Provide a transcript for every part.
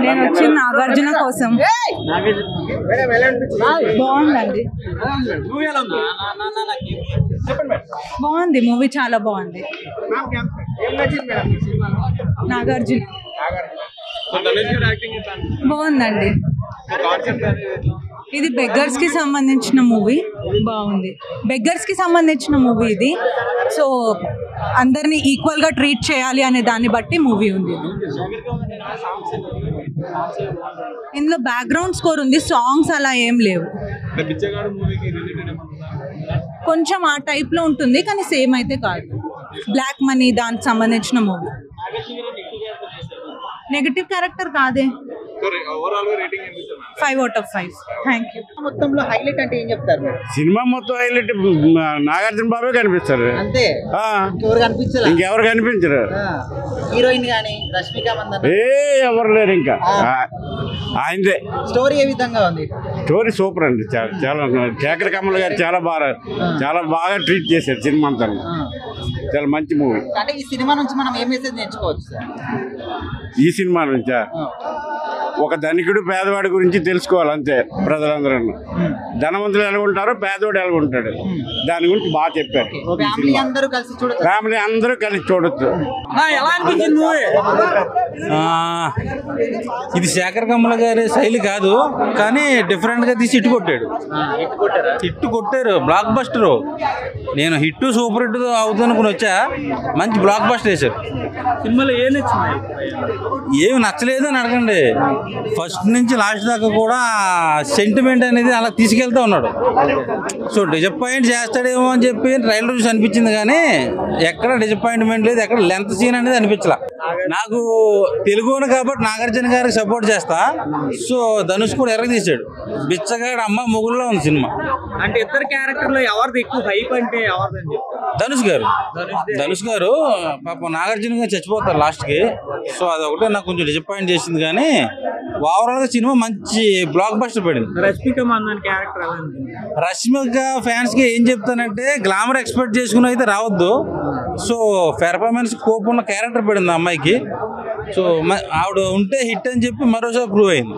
నేను వచ్చిన నాగార్జున కోసం. బాగుందండి, బాగుంది మూవీ, చాలా బాగుంది. నాగార్జున బాగుందండి. ఇది బెగ్గర్స్ కి సంబంధించిన మూవీ, బాగుంది. బెగ్గర్స్ కి సంబంధించిన మూవీ ఇది. సో అందరినీ ఈక్వల్ గా ట్రీట్ చేయాలి అనే దాన్ని బట్టి మూవీ ఉంది. ఇందులో బ్యాక్గ్రౌండ్ స్కోర్ ఉంది, సాంగ్స్ అలా ఏం లేవు. కొంచెం ఆ టైప్ లో ఉంటుంది కానీ సేమ్ అయితే కాదు. బ్లాక్ మనీ దానికి సంబంధించిన మూవీ. నెగటివ్ క్యారెక్టర్ కాదే. 5 out of 5. Thank you. మొత్తంలో హైలైట్ అంటే ఏం చెప్తారు? సినిమా మొత్తం హైలైట్ నాగార్జున బాబే కనిపిస్తారు. అంతే, ఇంకెవరు కనిపించరు. హీరోయిన్ గానీ రష్మిక మందన్న ఎవరు లేరు ఇంకా. ఆయనదే. స్టోరీ ఏ విధంగా ఉంది? స్టోరీ సూపర్ అండి. చాలా శేఖర్ కమల్ గారు చాలా బాగా ట్రీట్ చేశారు సినిమా అంతా. చాలా మంచి మూవీ. అంటే ఈ సినిమా నుంచి మనం ఏ మెసేజ్ నేర్చుకోవచ్చు సార్? ఈ సినిమా నుంచా? ఒక ధనికుడు పేదవాడి గురించి తెలుసుకోవాలి అంతే. ప్రజలందరూ ధనవంతులు ఎలా ఉంటారో పేదవాడు ఎలా ఉంటాడు దాని గురించి బాగా చెప్పారు. ఫ్యామిలీ అందరూ కలిసి చూడొచ్చు. ఇది శేఖర్ కమల గారి శైలి కాదు కానీ డిఫరెంట్ గా తీసి హిట్ కొట్టారు. Block buster. నేను హిట్ సూపర్ హిట్ అవుతుందనుకుని వచ్చా, మంచి బ్లాక్ బస్టర్ వేశారు. సినిమాలో ఏమి నచ్చలేదు అని అడగండి. ఫస్ట్ నుంచి లాస్ట్ దాకా కూడా సెంటిమెంట్ అనేది అలా తీసుకెళ్తా ఉన్నాడు. సో డిసప్పాయింట్ చేస్తాడేమో అని చెప్పి ట్రైలర్ చూసి అనిపించింది కానీ ఎక్కడ డిసప్పాయింట్మెంట్ లేదు, ఎక్కడ లెంత్ సీన్ అనేది అనిపించలా. నాకు తెలుగును కాబట్టి నాగార్జున గారికి సపోర్ట్ చేస్తా. సో ధనుష్ కూడా ఎర్ర తీసాడు. బిచ్చగాడు అమ్మ మొగుల్లో ఉంది సినిమా. అంటే ఇద్దరు క్యారెక్టర్ లో ఎవరిది ఎక్కువ హైప్ అంటే ఎవరిదని? ధనుష్ గారు పాపం నాగార్జున గారు చచ్చిపోతారు లాస్ట్ కి. సో అదొకటే నాకు కొంచెం డిసప్పాయింట్ చేసింది కానీ ఓవరాల్ గా సినిమా మంచి బ్లాక్ బస్టర్ పడింది. రష్మిక ఫ్యాన్స్ కి ఏం చెప్తానంటే గ్లామర్ ఎక్స్పెక్ట్ చేసుకుని అయితే రావద్దు. సో పెర్ఫార్మెన్స్ కోప్ ఉన్న క్యారెక్టర్ పడింది అమ్మాయికి. సో ఆవిడ ఉంటే హిట్ అని చెప్పి మరోసారి ప్రూవ్ అయింది.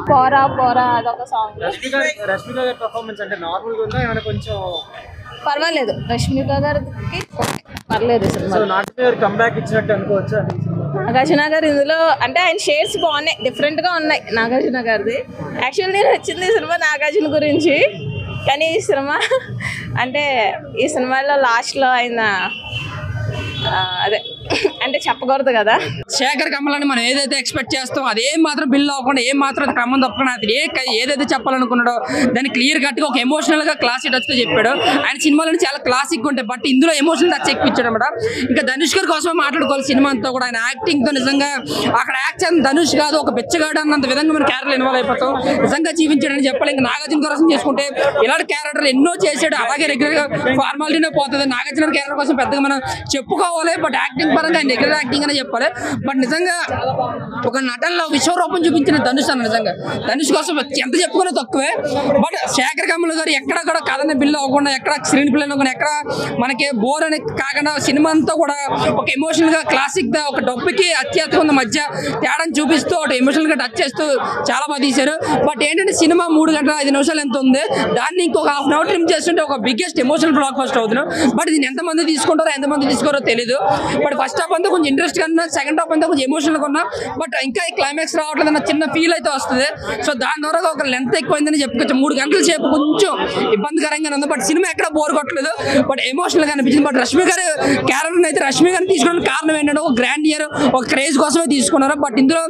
రష్మిక గారి పర్ఫార్మెన్స్ అంటే నార్మల్ గా ఉందా ఏమైనా కొంచెం? పర్వాలేదు, రష్మిక గారికి పర్లేదు. కంబ్యాక్ ఇచ్చినట్టు అనుకోవచ్చు. నాగార్జున గారు ఇందులో అంటే ఆయన షేడ్స్ బాగున్నాయి, డిఫరెంట్ గా ఉన్నాయి నాగార్జున గారిది. యాక్చువల్లీ నేను వచ్చింది ఈ సినిమా నాగార్జున గురించి, కానీ ఈ సినిమా అంటే ఈ సినిమాలో లాస్ట్ లో ఆయన అదే అంటే చెప్పకూడదు కదా. శేఖర్ కమలని మనం ఏదైతే ఎక్స్పెక్ట్ చేస్తాం అదే మాత్రం బిల్ అవ్వకుండా ఏం మాత్రం క్రమం తప్పకుండా అది ఏదైతే చెప్పాలనుకున్నాడో దాన్ని క్లియర్ కట్ గా ఒక ఎమోషనల్ గా క్లాసిక్ టచ్ తో చెప్పాడు. ఆయన సినిమాలో చాలా క్లాసిక్ ఉంటాయి బట్ ఇందులో ఎమోషనల్ టచ్ ఎక్కించాడు అనమాట. ఇంకా ధనుష్ గారి కోసమే మాట్లాడుకోవాలి సినిమా అంతా కూడా. ఆయన యాక్టింగ్ తో నిజంగా అక్కడ యాక్షన్ ధనుష్ కాదు ఒక బిచ్చగాడు అన్నంత విధంగా మన క్యారెక్టర్ ఇన్వాల్వ్ అయిపోతాం. నిజంగా జీవించాడని చెప్పాలి. ఇంకా నాగార్జున కోసం చేసుకుంటే ఇలాంటి క్యారెక్టర్లు ఎన్నో చేశాడు. అలాగే రెగ్యులర్ గా ఫార్మాలిటీనే పోతుంది. నాగార్జున క్యారెక్టర్ కోసం పెద్దగా మనం చెప్పుకోవాలి బట్ యాక్టింగ్ పరంగా ఆయన రెగ్యులర్ యాక్టింగ్ అనే చెప్పాలి. బట్ నిజంగా ఒక నటనలో విశ్వరూపం చూపించిన ధనుష్ అన్న. నిజంగా ధనుష్ కోసం ఎంత చెప్పుకునే తక్కువే. బట్ శేఖర్ కమల్ గారు ఎక్కడ కూడా కథని బిల్లు అవ్వకుండా ఎక్కడ స్క్రీన్ ప్లే అవ్వకుండా ఎక్కడ మనకి బోర్ అని కాకుండా సినిమా అంతా కూడా ఒక ఎమోషనల్ గా క్లాసిక్ గా ఒక డబ్బుకి అత్యధిక మధ్య తేడాన్ని చూపిస్తూ ఒక ఎమోషనల్ గా టచ్ చేస్తూ చాలా బాగా తీశారు. బట్ ఏంటంటే సినిమా 3 గంటల 5 నిమిషాలు ఎంత ఉంది దాన్ని ఇంకొక ½ అవర్ ట్రిమ్ చేస్తుంటే ఒక బిగ్గెస్ట్ ఎమోషనల్ బ్లాక్ బస్టర్ అవుతున్నాం. బట్ దీన్ని ఎంతమంది తీసుకుంటారో ఎంతమంది తీసుకోరో తెలియదు. బట్ ఫస్ట్ హాఫ్ అంతా కొంచెం ఇంట్రెస్ట్ గా ఉన్నా, సెకండ్ హాఫ్ అంతా కొంచెం ఎమోషనల్ గా ఉన్నా బట్ ఇంకా ఈ క్లైమాక్స్ రావట్లేదు అన్న చిన్న ఫీల్ అయితే వస్తుంది. సో దాని ద్వారా ఒక లెంత్ ఎక్కువైందని చెప్పుకోవచ్చు. 3 గంటల సేపు కొంచెం ఇబ్బందికరంగానే ఉంది. బట్ సినిమా ఎక్కడ బోర్ కొట్టలేదు బట్ ఎమోషనల్ గా అనిపించింది. బట్ రష్మి గారు క్యారెక్టర్ అయితే రష్మి గారిని తీసుకోవడానికి కారణం ఏంటంటే ఒక గ్రాండ్ ఇయర్ ఒక క్రేజ్ కోసమే తీసుకున్నారు. బట్ ఇందులో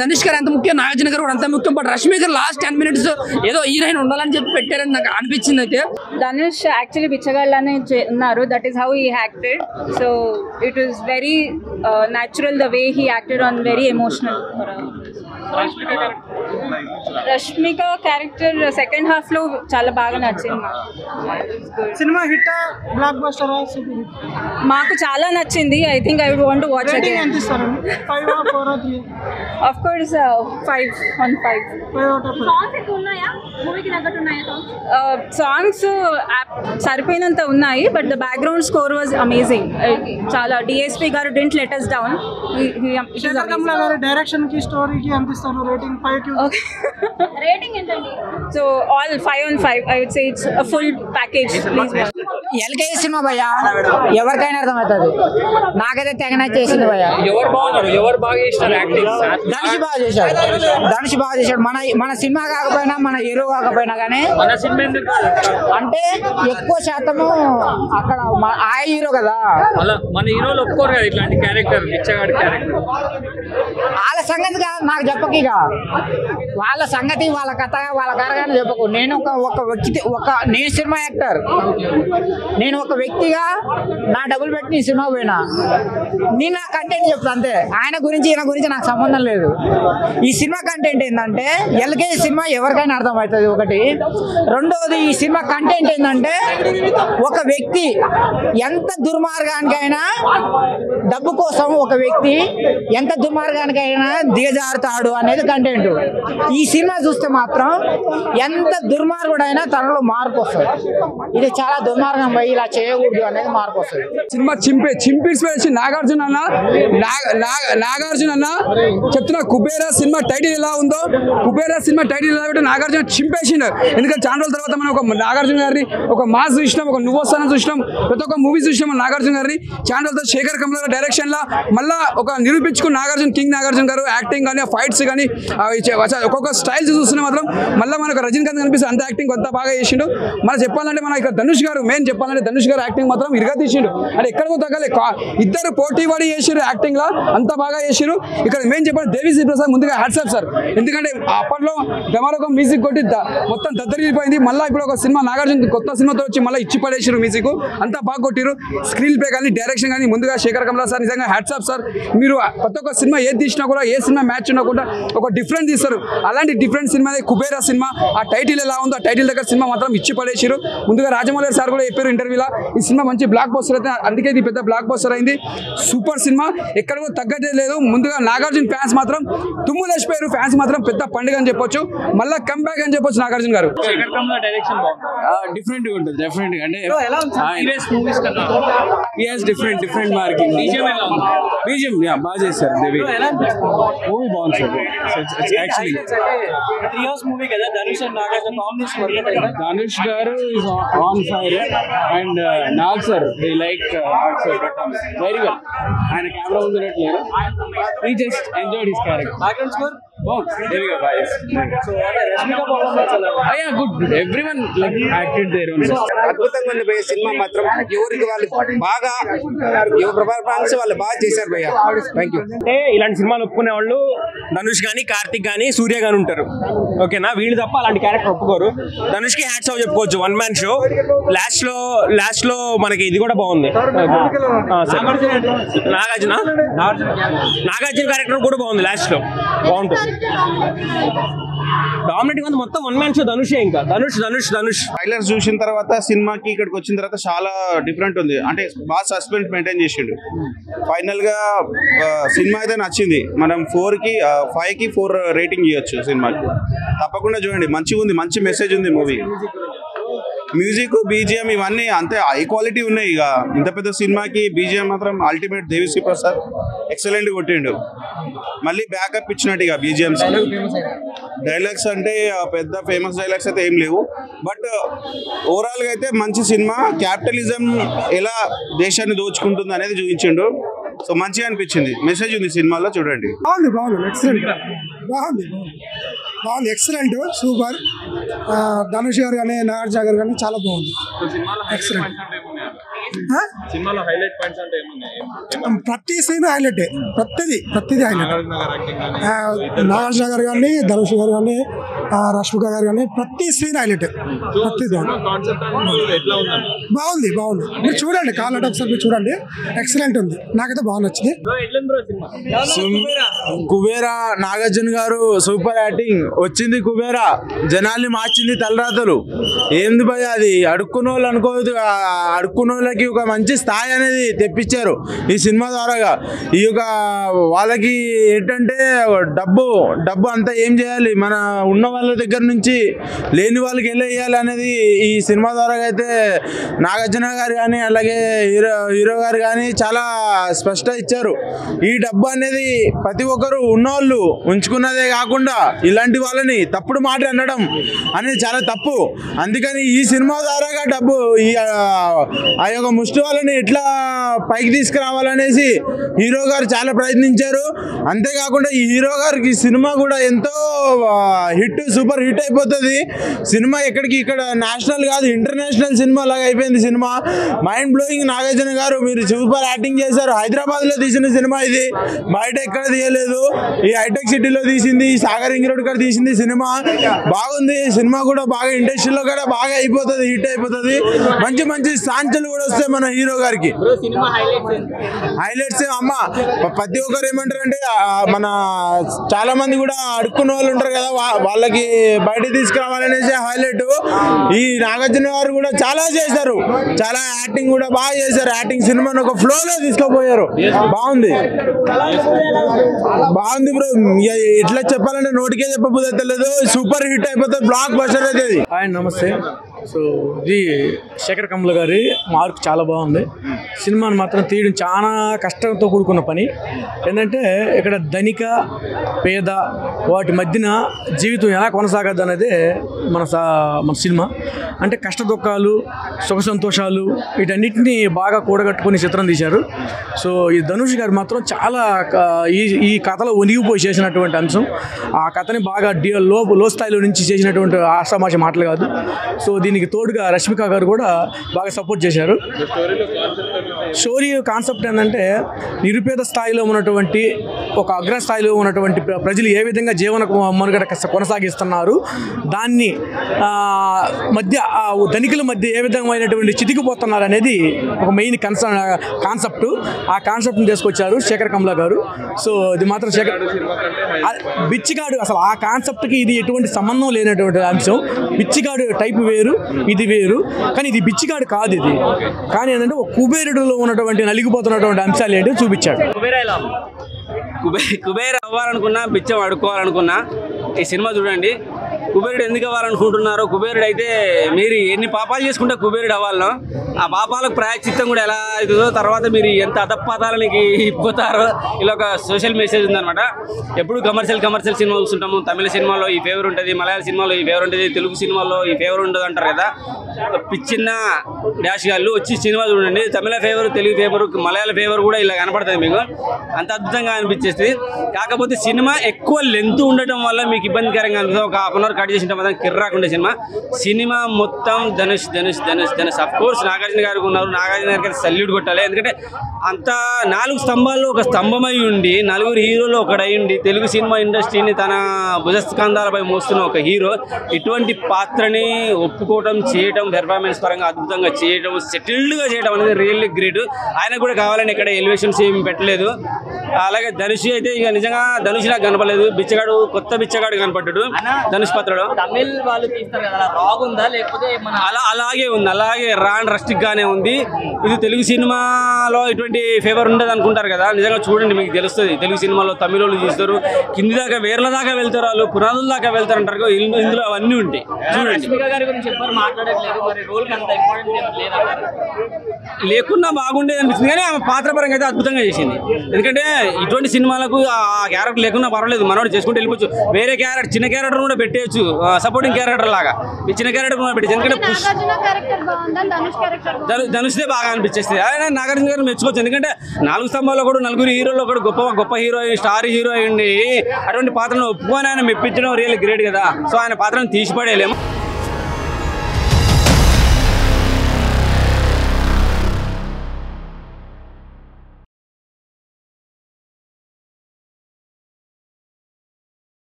ధనుష్ గారు ఎంత ముఖ్యం, నాగార్జున గారు కూడా అంత ముఖ్యం. బట్ రష్మి గారు లాస్ట్ 10 minutes ఏదో హీరోయిన్ ఉండాలని చెప్పి పెట్టారని నాకు అనిపించింది. అయితే ధనుష్ యాక్చువల్లీ బిచ్చగాళ్ళనే ఉన్నారు. That is how he acted. So it is very natural the way he acted on very emotional. Rashmika character second half లో చాలా బాగా నచ్చింది. సినిమా హిట్ బ్లాక్ బస్టర్ మాకు చాలా నచ్చింది. I think I would want to watch again. 5 or 4 or 3? Of course 5 on 5. Songs ఎక్కువ ఉన్నాయా? మూవీకి తగ్గట్టు ఉన్నాయా సాంగ్స్? సాంగ్స్ సరిపోయినంత ఉన్నాయి but the background score was amazing. చాలా డిఎస్పీ గారు didn't let us down. Shekhar Kamla గారి డైరెక్షన్ కి స్టోరీ కి ఎంత ఇస్తారు రేటింగ్ 5 కి? రేటింగ్ ఎంతండి? So all 5 on 5. I would say it's a full package. Please watch. LKG cinema భయ్యా, ఎవరికైనా అర్థమవుతుంది. నాకైతే తెగ నచ్చేసింది భయ్యా. ఎవరు బాగున్నారు, ఎవరు బాగా చేస్తారు యాక్టింగ్? ధనుష్ బాగా చేశాడు, ధనుష్ బాగా చేశాడు. మన సినిమా కాకపోయినా, మన హీరో కాకపోయినా కానీ, మన సినిమా ఎందుకు అంటే ఎక్కువ శాతము అక్కడ ఆ హీరో కదా. అలా మన హీరోలు ఒప్పుకోరు కదా ఇట్లాంటి క్యారెక్టర్, బిచ్చగాడి క్యారెక్టర్. వాళ్ళ సంగతి నాకు చెప్పక, వాళ్ళ సంగతి, వాళ్ళ కథ, వాళ్ళ కరగానే చెప్పకు. నేను ఒక వ్యక్తి, నేను సినిమా యాక్టర్, నేను ఒక వ్యక్తిగా నా డబ్బులు పెట్టి నీ సినిమా పోయినా, నేను నా కంటెంట్ చెప్తా అంతే. ఆయన గురించి ఈయన గురించి నాకు సంబంధం లేదు. ఈ సినిమా కంటెంట్ ఏంటంటే ఎల్కేజీ సినిమా ఎవరికైనా అర్థమవుతుంది ఒకటి. రెండవది, ఈ సినిమా కంటెంట్ ఏంటంటే ఒక వ్యక్తి ఎంత దుర్మార్గానికైనా, డబ్బు కోసం ఒక వ్యక్తి ఎంత దుర్మార్గానికైనా దిగజారుతాడు అనేది కంటెంట్. ఈ సినిమా చూస్తే మాత్రం ఎంత దుర్మార్గుడైనా తనలో మార్పు వస్తుంది. ఇది చాలా దుర్మార్గం పోయి ఇలా చేయకూడదు అనేది మార్పు వస్తుంది. సినిమా చింపేసి నాగార్జున అన్న చెప్తున్నా, కుబేరా సినిమా టైటిల్ ఎలా ఉందో, కుబేరా సినిమా టైటిల్ ఎలా పెట్టి నాగార్జున చింపేసిండు. ఎందుకంటే చాలా రోజుల తర్వాత మనం ఒక నాగార్జున గారిని ఒక మాస్ చూసినాం, ఒక నువ్వు వస్తానని చూసినాం, ప్రతి ఒక్క మూవీ చూసినాం నాగార్జున గారిని. చాలా రోజుల తర్వాత శేఖర్ కమ్లా గారి డైరెక్షన్ లా మళ్ళా ఒక నిరూపించుకున్న నాగార్జున గారు యాక్టింగ్ కానీ, ఫైట్స్ కానీ, ఒక్కొక్క స్టైల్స్ చూస్తున్నా మాత్రం మళ్ళీ మనకు రజనీకాంత్ కనిపిస్తుంది. అంత యాక్టింగ్ అంత బాగా చేసిండు. మనం చెప్పాలంటే మన ఇక్కడ ధనుష్ గారు మెయిన్ చెప్పాలంటే ధనుష్ గారు యాక్టింగ్ మాత్రం ఇరుగా తీసిండు. అంటే ఎక్కడికో తగ్గలే, ఇద్దరు పోటీ పడి చేసిరు యాక్టింగ్ లా, అంత బాగా చేసిరు. ఇక్కడ మెయిన్ చెప్పాలి దేవిశ్రీ ప్రసాద్ ముందుగా హ్యాట్సాప్ సార్. ఎందుకంటే అప్పట్లో గమరకం మ్యూజిక్ కొట్టి మొత్తం దద్దరిపోయింది. మళ్ళీ ఇప్పుడు ఒక సినిమా నాగార్జున కొత్త సినిమాతో వచ్చి మళ్ళీ ఇచ్చి పడేసారు మ్యూజిక్, అంతా బాగా కొట్టిరు. స్క్రీన్ ప్లే కానీ, డైరెక్షన్ కానీ ముందుగా శేఖర్ కమ్లా సార్ నిజంగా హ్యాట్సాప్ సార్. మీరు ప్రతి ఒక్క సినిమా ఏది తీసినా కూడా, ఏ సినిమా మ్యాచ్ ఉన్నా కూడా ఒక డిఫరెంట్ తీస్తారు. అలాంటి డిఫరెంట్ సినిమా కుబేరా సినిమా. ఆ టైటిల్ ఎలా ఉందో, ఆ టైటిల్ దగ్గర సినిమా మాత్రం ఇచ్చి పడేసారు. ముందుగా రాజమౌళి సార్ కూడా చెప్పారు ఇంటర్వ్యూలో, ఈ సినిమా మంచి బ్లాక్ బస్టర్ అయితే, అందుకే ఇది పెద్ద బ్లాక్ బస్టర్ అయింది. సూపర్ సినిమా, ఎక్కడ కూడా తగ్గదే లేదు. ముందుగా నాగార్జున ఫ్యాన్స్ మాత్రం తుమ్ములు వేసిపోయారు. ఫ్యాన్స్ మాత్రం పెద్ద పండుగ అని చెప్పొచ్చు, మళ్ళీ కంబ్యాక్ అని చెప్పొచ్చు నాగార్జున గారు. డిఫరెంట్ ఉంటుంది డెఫినెట్ గా. అంటే డిఫరెంట్ మార్కింగ్ బీజియం బాగా చేశారు. మూవీ బాగుంది సార్. యాక్చువల్లీ మూవీ కదా, ధనుష్ అండ్ నాగార్జున కాంబినేషన్. ధనుష్ గారు is on fire and Nag sir, we like Nag sir very well. ఆయన కెమెరా ముందు లేరు, we just enjoyed his character. Background score there we go guys. So Rashmika performance yeah, good, everyone like acted their own best. అద్భుతంగా ఉంది భయ్య cinema మాత్రం. ఎవరికి వాళ్ళు బాగా ఎవరి పర్ఫార్మెన్స్ వాళ్ళు బాగా చేశారు భయ్య. Thank you. అంటే ఇలాంటి సినిమాలు ఒప్పుకునే వాళ్ళు ధనుష్ గానీ, కార్తిక్ గానీ, సూర్య గానీ ఉంటారు. ఓకేనా, వీళ్ళు తప్ప అలాంటి క్యారెక్టర్ ఒప్పుకోరు. ధనుష్ కి హ్యాట్స్ ఆఫ్ చెప్పుకోవచ్చు, వన్ మ్యాన్ షో. లాస్ట్ లో మనకి ఇది కూడా బాగుంది. నాగార్జున క్యారెక్టర్ కూడా బాగుంది, లాస్ట్ లో బాగుంటుంది. డామినేట్ గా మొత్తం వన్ మ్యాన్ షో ధనుషే. ఇంకా ధనుష్ ట్రైలర్స్ చూసిన తర్వాత సినిమాకి ఇక్కడికి వచ్చిన తర్వాత చాలా డిఫరెంట్ ఉంది. అంటే బాగా సస్పెన్స్ మెయింటైన్ చేసిండు. ఫైనల్ గా సినిమా అయితే నచ్చింది. మనం 5కి 4 రేటింగ్ ఇవ్వచ్చు సినిమాకి. తప్పకుండా చూడండి, మంచిగా ఉంది, మంచి మెసేజ్ ఉంది మూవీ. మ్యూజిక్, బీజిఎం ఇవన్నీ అంతే హై క్వాలిటీ ఉన్నాయి. ఇక ఇంత పెద్ద సినిమాకి బీజిఎం మాత్రం అల్టిమేట్. దేవిశ్రీ ప్రసాద్ ఎక్సలెంట్ కొట్టిండు. మళ్ళీ బ్యాకప్ ఇచ్చినట్టు ఇక బీజిఎంస్. డైలాగ్స్ అంటే పెద్ద ఫేమస్ డైలాగ్స్ అయితే ఏం లేవు, బట్ ఓవరాల్గా అయితే మంచి సినిమా. క్యాపిటలిజం ఎలా దేశాన్ని దోచుకుంటుంది అనేది చూపించిండు. సో మంచిగా అనిపించింది, మెసేజ్ ఉంది సినిమాలో, చూడండి. బాగుంది ఎక్సలెంట్, సూపర్. ధనుష్ గారు కానీ, నాగార్జున గారు కానీ చాలా బాగుంది, ఎక్సలెంట్. సినిమాలో హైలైట్ పాయింట్స్ అంటే ఏమున్నాయి? ప్రతి సీన్ హైలైటే, ప్రతిదీ హైలైట్. నాగార్జున గారు కానీ, ధనుష్ గారు కానీ, రష్మిక గారు కానీ ప్రతి సీన్ హైలైట్. బాగుంది. మీరు చూడండి, కావాలంటే ఒకసారి మీరు చూడండి, ఎక్సలెంట్ ఉంది. నాకైతే బాగా నచ్చింది. కుబేరా నాగార్జున గారు సూపర్ యాక్టింగ్ వచ్చింది. కుబేరా జనాల్ని మార్చింది తలరాతలు. ఏంది భయ అది, అడుక్కున్న వాళ్ళు అనుకోవద్దు, అడుక్కున్న వాళ్ళకి ఒక మంచి స్థాయి అనేది తెప్పించారు ఈ సినిమా ద్వారాగా. ఈ యొక్క వాళ్ళకి ఏంటంటే డబ్బు అంతా ఏం చేయాలి, మన ఉన్న వాళ్ళ దగ్గర నుంచి లేని వాళ్ళకి ఎలా వేయాలి అనేది ఈ సినిమా ద్వారా అయితే నాగార్జున గారు కానీ అలాగే హీరో గారు కానీ చాలా స్పష్టంగా ఇచ్చారు. ఈ డబ్బు అనేది ప్రతి ఒక్కరు ఉన్నవాళ్ళు ఉంచుకున్నదే కాకుండా ఇలాంటి వాళ్ళని తప్పుడు మాట అనడం అనేది చాలా తప్పు. అందుకని ఈ సినిమా ద్వారా డబ్బు ఆ యొక్క ముష్టి వాళ్ళని ఎట్లా పైకి తీసుకురావాలనేసి హీరో గారు చాలా ప్రయత్నించారు. అంతేకాకుండా ఈ హీరో గారికి సినిమా కూడా ఎంతో సూపర్ హిట్ అయిపోతుంది. సినిమా ఇక్కడ నేషనల్ కాదు ఇంటర్నేషనల్ సినిమా లాగా అయిపోయింది. Cinema mind blowing. నాగార్జున గారు మీరు సూపర్ యాక్టింగ్ చేశారు. హైదరాబాద్లో తీసిన సినిమా ఇది, బయట ఎక్కడ తీయలేదు. ఈ హైటెక్ సిటీలో తీసింది, ఈ సాగర్ రింగ్ రోడ్ కాడ తీసింది సినిమా. బాగుంది సినిమా కూడా, బాగా ఇండస్ట్రీలో కూడా బాగా అయిపోతుంది, హిట్ అయిపోతుంది. మంచి మంచి సాంచలు కూడా వస్తాయి మన హీరో గారికి. హైలైట్స్ అమ్మ ప్రతి ఒక్కరు ఏమంటారంటే మన చాలా మంది కూడా అడుక్కున్న వాళ్ళు ఉంటారు కదా, వాళ్ళకి బయట తీసుకురావాలనేసి హైలైట్. ఈ నాగార్జున గారు కూడా చాలా చేశారు, చాలా యాక్టింగ్ కూడా బాగా చేశారు. యాక్టింగ్ సినిమాను ఒక ఫ్లోలో తీసుకుపోయారు. బాగుంది బ్రో. ఎట్లా చెప్పాలంటే నోటికే చెప్పబోతే తెలియదు. సూపర్ హిట్ అయిపోతుంది, బ్లాక్ బస్టర్ అవుతుంది. నమస్తే. సో ఇది శేఖర్ కమ్ముల గారి మార్క్ చాలా బాగుంది. సినిమాని మాత్రం తీయడం చాలా కష్టంతో కూడుకున్న పని. ఏంటంటే ఇక్కడ ధనిక పేద వాటి మధ్యన జీవితం ఎలా కొనసాగద్దు అనేది మన సినిమా. అంటే కష్ట దుఃఖాలు, సుఖ సంతోషాలు వీటన్నిటిని బాగా కూడగట్టుకుని చిత్రం తీశారు. సో ఈ ధనుష్ గారు మాత్రం చాలా ఈ కథలో ఒనిగిపోయి చేసినటువంటి అంశం. ఆ కథని బాగా లో స్థాయిలో నుంచి చేసినటువంటి ఆషామాష మాటలు కాదు. సో దీనికి తోడుగా రష్మిక గారు కూడా బాగా సపోర్ట్ చేశారు. స్టోరీ కాన్సెప్ట్ ఏంటంటే నిరుపేద స్థాయిలో ఉన్నటువంటి ఒక అగ్రస్థాయిలో ఉన్నటువంటి ప్రజలు ఏ విధంగా జీవన మనుగడ కొనసాగిస్తున్నారు, దాన్ని మధ్య ధనికుల మధ్య ఏ విధమైనటువంటి చితికిపోతున్నారు అనేది ఒక మెయిన్ కాన్సెప్ట్. ఆ కాన్సెప్ట్ని తీసుకొచ్చారు శేఖర్ కమ్లా గారు. సో ఇది మాత్రం బిచ్చిగాడు అసలు ఆ కాన్సెప్ట్కి ఇది ఎటువంటి సంబంధం లేనటువంటి అంశం. బిచ్చిగాడు టైప్ వేరు, ఇది వేరు. కానీ ఇది బిచ్చిగాడు కాదు ఇది. కానీ ఏంటంటే ఒక కుబేరుడులో ఉన్నటువంటి నలిగిపోతున్నటువంటి అంశాలు ఏంటో చూపించాడు. కుబేర్ అవ్వాలనుకున్నా, బిచ్చం అడుక్కోవాలనుకున్నా ఈ సినిమా చూడండి. కుబేరుడు ఎందుకు అవ్వాలనుకుంటున్నారో, కుబేరుడు అయితే మీరు ఎన్ని పాపాలు చేసుకుంటే కుబేరుడు అవ్వాలనో ఆ పాపాలకు ప్రాయశ్చిత్తం కూడా ఎలా అవుతుందో, తర్వాత మీరు ఎంత అధపాతాలకి ఇప్పుతారో ఇలా ఒక సోషల్ మెసేజ్ ఉందన్నమాట. ఎప్పుడు కమర్షియల్ సినిమా చూస్తుంటాము. తమిళ సినిమాలో ఈ ఫేవర్ ఉంటుంది, మలయాళ సినిమాలో ఈ ఫేవర్ ఉంటుంది, తెలుగు సినిమాలో ఈ ఫేవర్ ఉండదు అంటారు కదా. పిచ్చిన్న డాష్ గాళ్ళు వచ్చి సినిమా చూడండి. తమిళ ఫేవర్, తెలుగు ఫేవర్, మలయాళ ఫేవర్ కూడా ఇలా కనపడుతుంది మీకు. అంత అద్భుతంగా అనిపించేస్తుంది. కాకపోతే సినిమా ఎక్కువ లెంత్ ఉండటం వల్ల మీకు ఇబ్బందికరంగా అనిపిస్తుంది. ఒక హాఫ్ అన్ అవర్ కట్ చేసిన మాత్రం కిర్రాకుండే సినిమా మొత్తం ధనుష్. అఫ్ కోర్స్ నాగార్జున గారికి ఉన్నారు, నాగార్జున గారికి సల్యూట్ కొట్టాలి. ఎందుకంటే అంత 4 స్తంభాల్లో ఒక స్తంభమై ఉండి, 4 హీరోలు ఒకడై ఉండి, తెలుగు సినిమా ఇండస్ట్రీని తన భుజస్కంధాలపై మోస్తున్న ఒక హీరో ఇటువంటి పాత్రని ఒప్పుకోవటం, చేయటం, పెర్ఫార్మెన్స్ పరంగా అద్భుతంగా చేయటం, సెటిల్డ్గా చేయడం అనేది రియల్లీ గ్రేట్. ఆయన కూడా కావాలని ఇక్కడ ఎలివేషన్స్ ఏమి పెట్టలేదు. అలాగే ధనుష్ అయితే ఇక నిజంగా ధనుష్ నాకు కనపడలేదు. బిచ్చగాడు, కొత్త బిచ్చగాడు కనపడ్డాడు ధనుష్ పాత్రలో. తమిళ్ వాళ్ళు తీస్తారు కదా, రాగుందా లేకపోతే అలాగే ఉంది, అలాగే రాన్ రస్టిక్ గానే ఉంది. ఇది తెలుగు సినిమాలో ఇటువంటి ఫేవర్ ఉండదు అనుకుంటారు కదా, నిజంగా చూడండి మీకు తెలుస్తుంది. తెలుగు సినిమాలో తమిళ వాళ్ళు తీస్తారు, కింది దాకా వేర్ల దాకా వెళ్తారు, వాళ్ళు పునాదుల దాకా వెళ్తారు అంటారు. ఇందులో అవన్నీ ఉంటాయి చూడండి. లేకున్నా బాగుండేది అనిపిస్తుంది, కానీ ఆమె పాత్ర పరంగా అయితే అద్భుతంగా చేసింది. ఎందుకంటే ఇటువంటి సినిమాలకు ఆ క్యారెక్టర్ లేకున్నా పర్వాలేదు, మనోడు చేసుకుంటూ వెళ్ళిపోవచ్చు. వేరే క్యారెక్టర్, చిన్న క్యారెక్టర్ కూడా పెట్టేయచ్చు, సపోర్టింగ్ క్యారెక్టర్ లాగా. ఈ చిన్న క్యారెక్టర్ కూడా పెట్టచ్చు. ఎందుకంటే ధనుష్దే బాగా అనిపించేస్తుంది. ఆయన నాగార్జున గారు మెచ్చుకోవచ్చు. ఎందుకంటే 4 స్తంభాల్లో కూడా 4 హీరోల్లో కూడా గొప్ప హీరో, స్టార్ హీరో అయ్యండి. అటువంటి పాత్రను ఒప్పుకొని ఆయన మెప్పించడం రియల్ గ్రేట్ కదా. సో ఆయన పాత్రను తీసిపడేయలేము.